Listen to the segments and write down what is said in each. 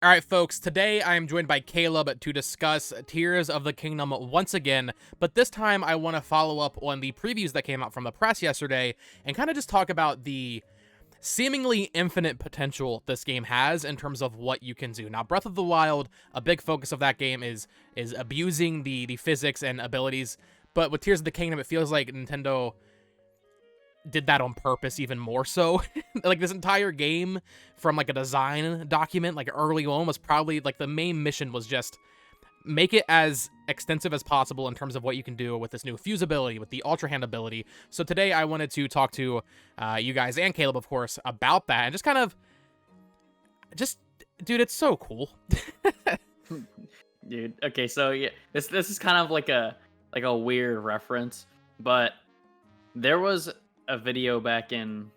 All right, folks, today I am joined by Caleb to discuss Tears of the Kingdom once again, but this time I want to follow up on the previews that came out from the press yesterday and kind of just talk about the seemingly infinite potential this game has in terms of what you can do. Now, Breath of the Wild, a big focus of that game is abusing the physics and abilities, but with Tears of the Kingdom, it feels like Nintendo did that on purpose even more so. Like this entire game from like a design document like early on was probably like the main mission was just make it as extensive as possible in terms of what you can do with this new fuse ability, with the Ultra Hand ability. So today I wanted to talk to you guys and Caleb, of course, about that and just kind of dude, it's so cool. Dude, okay, so yeah, this is kind of like a weird reference, but there was a video back in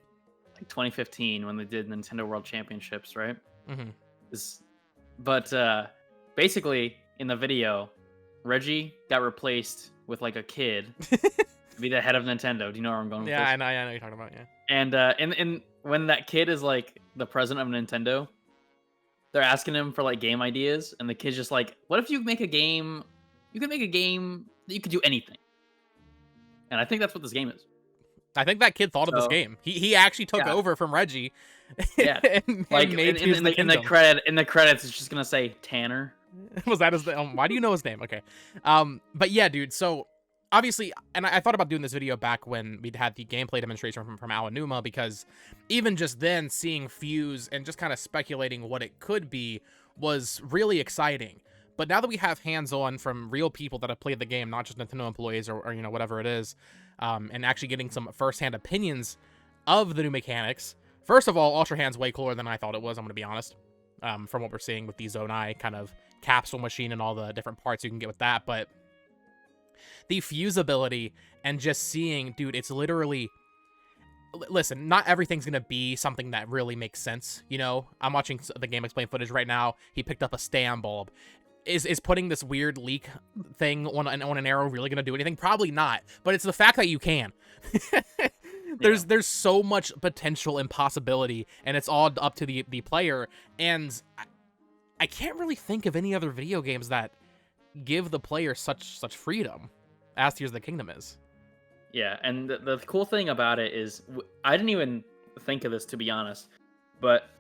like 2015 when they did Nintendo World Championships, right? Mm-hmm. But basically in the video, Reggie got replaced with like a kid to be the head of Nintendo. Do you know where I'm going with Yeah, this? I know what you're talking about, yeah. And when that kid is like the president of Nintendo, they're asking him for like game ideas, and the kid's just like, "What if you make a game? You could make a game that you could do anything." And I think that's what this game is. I think that kid thought of this So game. He actually took yeah, over from Reggie yeah. and Like made Tears of the Kingdom. in the credits, it's just gonna say Tanner. Was that his name? Why do you know his name? Okay. But yeah, dude, so obviously, and I thought about doing this video back when we'd had the gameplay demonstration from Aonuma, because even just then seeing Fuse and just kind of speculating what it could be was really exciting. But now that we have hands-on from real people that have played the game, not just Nintendo employees or you know, whatever it is, and actually getting some first-hand opinions of the new mechanics. First of all, Ultra Hand's way cooler than I thought it was, I'm going to be honest, from what we're seeing with the Zonai kind of capsule machine and all the different parts you can get with that. But the fuse ability and just seeing, dude, it's literally... Listen, not everything's going to be something that really makes sense, you know? I'm watching the Game Explain footage right now. He picked up a stand bulb. Is putting this weird leak thing on an arrow really going to do anything? Probably not. But it's the fact that you can. There's so much potential and possibility, and it's all up to the player. And I can't really think of any other video games that give the player such freedom as Tears of the Kingdom is. Yeah, and the cool thing about it is, I didn't even think of this, to be honest, but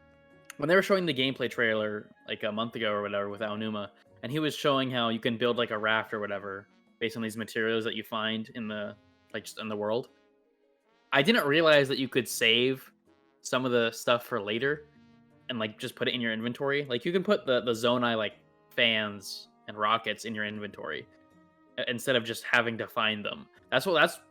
when they were showing the gameplay trailer like a month ago or whatever with Aonuma, and he was showing how you can build like a raft or whatever based on these materials that you find in the just in the world. I didn't realize that you could save some of the stuff for later and like just put it in your inventory. Like you can put the Zonai like fans and rockets in your inventory instead of just having to find them. That's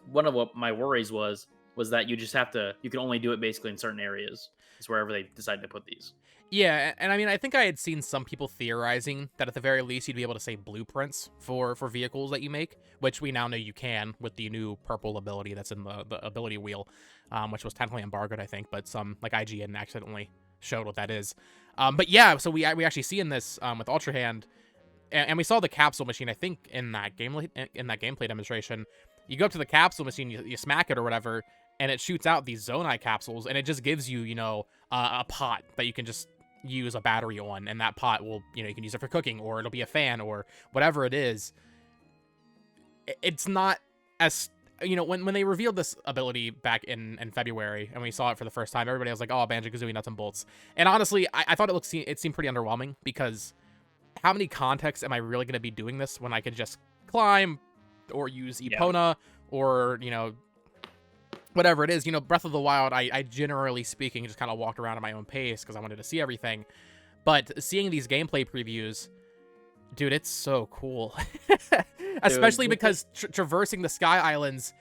one of what my worries was that you can only do it basically in certain areas. It's wherever they decide to put these. Yeah, and I mean, I think I had seen some people theorizing that at the very least you'd be able to save blueprints for vehicles that you make, which we now know you can with the new purple ability that's in the ability wheel, which was technically embargoed, I think, but some, like IGN accidentally showed what that is. But yeah, so we actually see in this with Ultra Hand, and we saw the capsule machine, I think, in that gameplay demonstration. You go up to the capsule machine, you smack it or whatever, and it shoots out these Zonai capsules, and it just gives you, you know, a pot that you can just use a battery on, and that pot will, you know, you can use it for cooking, or it'll be a fan, or whatever it is. It's not as, you know, when they revealed this ability back in February, and we saw it for the first time, everybody was like, oh, Banjo-Kazooie nuts and bolts. And honestly, I thought it seemed pretty underwhelming, because how many contexts am I really going to be doing this when I could just climb, or use Epona, or, you know, whatever it is. You know, Breath of the Wild, I generally speaking just kind of walked around at my own pace because I wanted to see everything. But seeing these gameplay previews, dude, it's so cool. Especially because traversing the Sky Islands,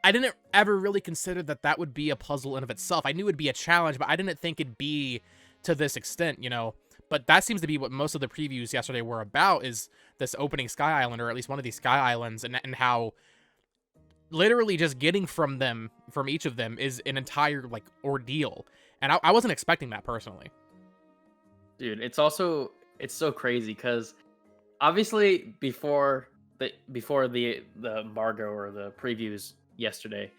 I didn't ever really consider that would be a puzzle in of itself. I knew it'd be a challenge, but I didn't think it'd be to this extent, you know. But that seems to be what most of the previews yesterday were about, is this opening Sky Island, or at least one of these Sky Islands, and how literally just getting from each of them is an entire like ordeal. And I wasn't expecting that personally. Dude, it's so crazy because obviously before the embargo or the previews yesterday,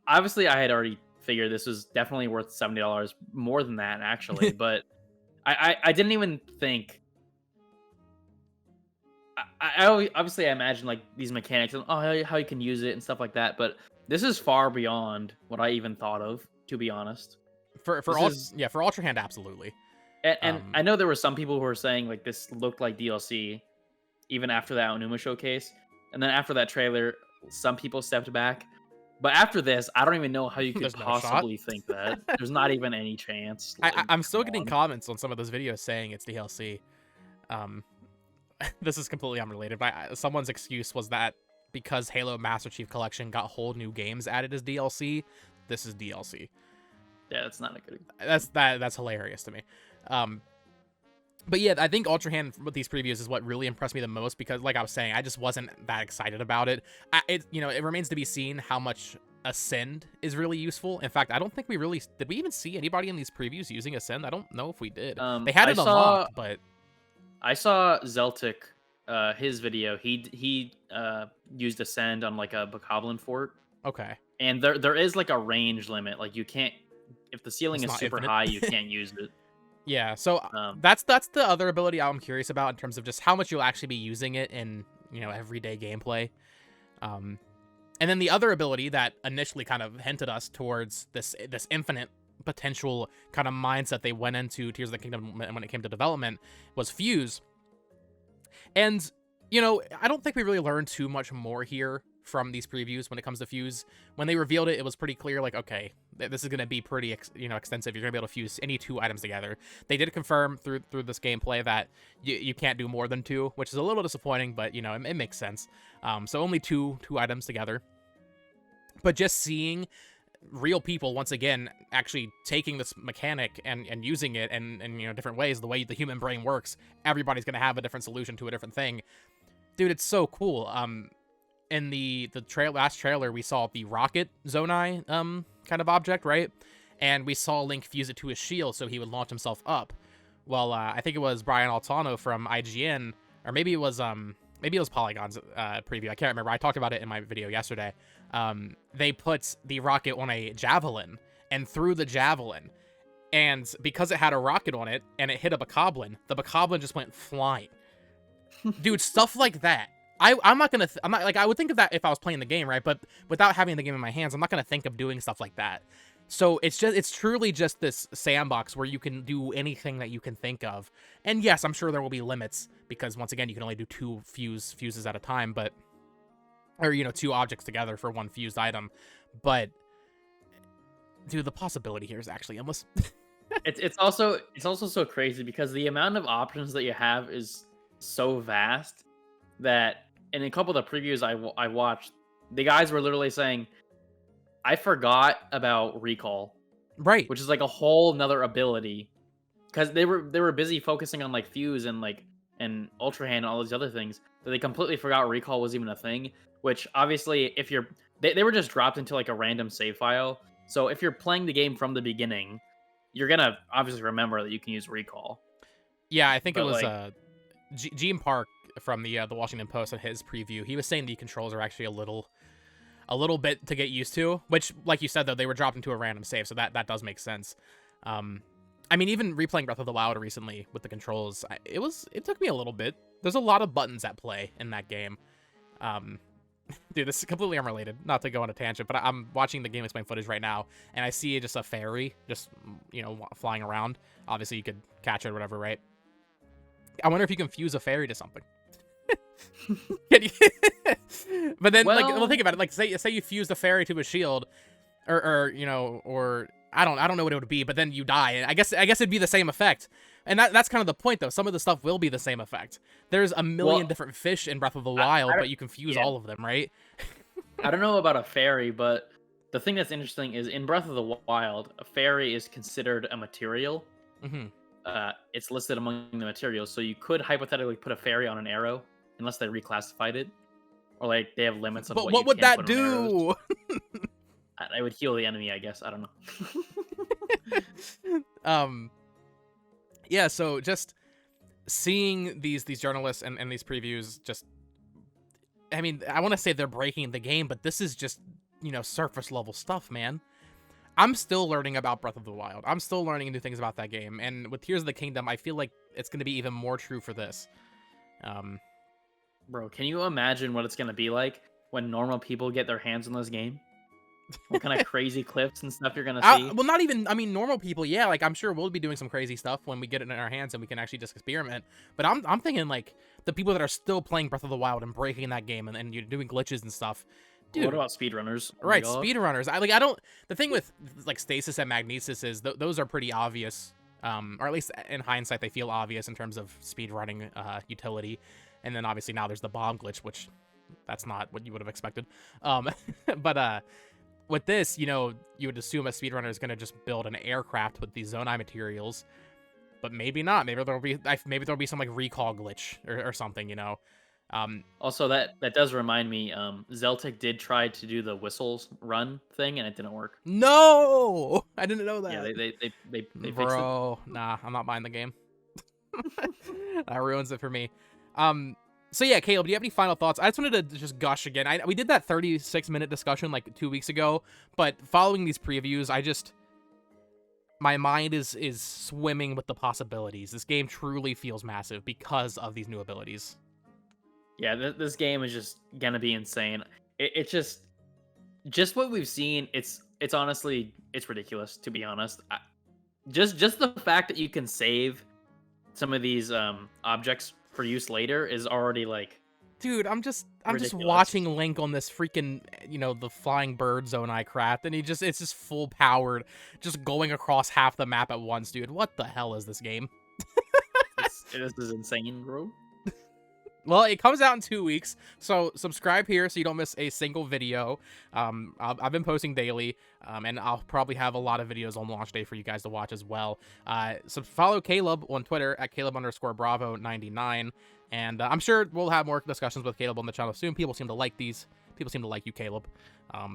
obviously I had already figured this was definitely worth $70, more than that actually. But I didn't even think. Obviously I imagine like these mechanics and how you can use it and stuff like that, but this is far beyond what I even thought of, to be honest. For This all is yeah, for Ultra Hand, absolutely. and I know there were some people who were saying like this looked like DLC even after that Onuma showcase, and then after that trailer, some people stepped back. But after this, I don't even know how you could There's no shot. possibly think that. There's not even any chance. Like, I'm still come getting on. comments on some of those videos saying it's DLC. Um, this is completely unrelated, but someone's excuse was that because Halo Master Chief Collection got whole new games added as DLC, this is DLC. Yeah, that's not a good. That's hilarious to me. But yeah, I think Ultra Hand with these previews is what really impressed me the most because, like I was saying, I just wasn't that excited about it. It remains to be seen how much Ascend is really useful. In fact, I don't think did we even see anybody in these previews using Ascend? I don't know if we did. They had it unlocked, but I saw Zeltic, his video. He used Ascend on like a Bokoblin fort, okay. and there is like a range limit. Like you can't, if the ceiling It's is not super infinite. high, you can't use it. Yeah, so Um, that's the other ability I'm curious about in terms of just how much you'll actually be using it in, everyday gameplay. And then the other ability that initially kind of hinted us towards this infinite potential kind of mindset they went into Tears of the Kingdom when it came to development was Fuse. And, I don't think we really learned too much more here from these previews when it comes to Fuse. When they revealed it, it was pretty clear, like, okay, this is going to be pretty, extensive. You're going to be able to fuse any two items together. They did confirm through this gameplay that you can't do more than two, which is a little disappointing, but, it makes sense. So only two items together. But just seeing real people, once again, actually taking this mechanic and using it in different ways, the way the human brain works, everybody's going to have a different solution to a different thing. Dude, it's so cool. In the last trailer, we saw the rocket Zonai kind of object, right? And we saw Link fuse it to his shield so he would launch himself up. Well, I think it was Brian Altano from IGN, or maybe it was Polygon's preview. I can't remember. I talked about it in my video yesterday. They put the rocket on a javelin and threw the javelin, and because it had a rocket on it and it hit a Bokoblin, the Bokoblin just went flying. Dude, stuff like that. I'm not like, I would think of that if I was playing the game, right? But without having the game in my hands, I'm not gonna think of doing stuff like that. So it's truly just this sandbox where you can do anything that you can think of. And yes, I'm sure there will be limits because once again, you can only do two fuses at a time, or two objects together for one fused item. But dude, the possibility here is actually endless. it's also so crazy because the amount of options that you have is so vast that in a couple of the previews I watched, the guys were literally saying, I forgot about recall, Right. which is like a whole nother ability, because they were busy focusing on like Fuse and Ultra Hand and all these other things that they completely forgot recall was even a thing. Which obviously, if they were just dropped into like a random save file, so if you're playing the game from the beginning, you're gonna obviously remember that you can use recall. Yeah, I think it But was like, Gene Park from the Washington Post in his preview. He was saying the controls are actually a little bit to get used to, which, like you said, though, they were dropped into a random save, so that does make sense. I mean, even replaying Breath of the Wild recently with the controls, it took me a little bit. There's a lot of buttons at play in that game. Dude, this is completely unrelated, not to go on a tangent, but I'm watching the Game Explain footage right now, and I see just a fairy just, flying around. Obviously, you could catch it or whatever, right? I wonder if you can fuse a fairy to something. Can you? But then, well, think about it. Like, say you fuse the fairy to a shield, or I don't know what it would be. But then you die, and I guess it'd be the same effect. And that's kind of the point, though. Some of the stuff will be the same effect. There's a million different fish in Breath of the Wild, but you can fuse all of them, right? I don't know about a fairy, but the thing that's interesting is in Breath of the Wild, a fairy is considered a material. Mm-hmm. It's listed among the materials, so you could hypothetically put a fairy on an arrow, unless they reclassified it, or like they have limits on But what what you would can that put on arrows. do? I would heal the enemy, I guess. I don't know. Yeah. So just seeing these journalists and these previews, just, I mean, I want to say they're breaking the game, but this is just surface level stuff, man. I'm still learning about Breath of the Wild. I'm still learning new things about that game. And with Tears of the Kingdom, I feel like it's going to be even more true for this. Bro, can you imagine what it's gonna be like when normal people get their hands on this game? What kind of crazy clips and stuff you're gonna see? Well, not even, I mean, normal people, yeah, like, I'm sure we'll be doing some crazy stuff when we get it in our hands and we can actually just experiment. But I'm thinking, like, the people that are still playing Breath of the Wild and breaking that game and you're doing glitches and stuff. Dude, What about speedrunners? Oh my right, God. speedrunners. I don't, the thing with, like, stasis and magnesis is those are pretty obvious. Or at least in hindsight, they feel obvious in terms of speedrunning utility. And then obviously now there's the bomb glitch, which that's not what you would have expected. But with this, you know, you would assume a speedrunner is going to just build an aircraft with these Zonai materials, but maybe not. Maybe there'll be some like recall glitch or something, you know. Also, that does remind me. Zeltic did try to do the whistles run thing, and it didn't work. No, I didn't know that. Yeah, they fixed it. Bro, nah, I'm not buying the game. That ruins it for me. So yeah, Caleb, do you have any final thoughts? I just wanted to just gush again. We did that 36-minute discussion like 2 weeks ago, but following these previews, my mind is swimming with the possibilities. This game truly feels massive because of these new abilities. Yeah, this game is just gonna be insane. It's just what we've seen. It's honestly it's ridiculous, to be honest. Just the fact that you can save some of these objects for use later is already like, dude, I'm just ridiculous. watching Link on this freaking, you know, the flying bird zone I craft, and it's just full powered, just going across half the map at once, dude. What the hell is this game? This is insane, bro. Well, it comes out in 2 weeks, so subscribe here so you don't miss a single video. I've been posting daily, and I'll probably have a lot of videos on launch day for you guys to watch as well. So follow Caleb on Twitter at Caleb_Bravo99, and I'm sure we'll have more discussions with Caleb on the channel soon. People seem to like these. People seem to like you, Caleb.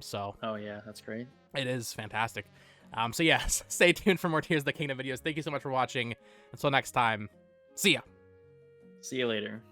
So Oh yeah, that's great. it is fantastic. So yeah, stay tuned for more Tears of the Kingdom videos. Thank you so much for watching. Until next time, see ya. See you later.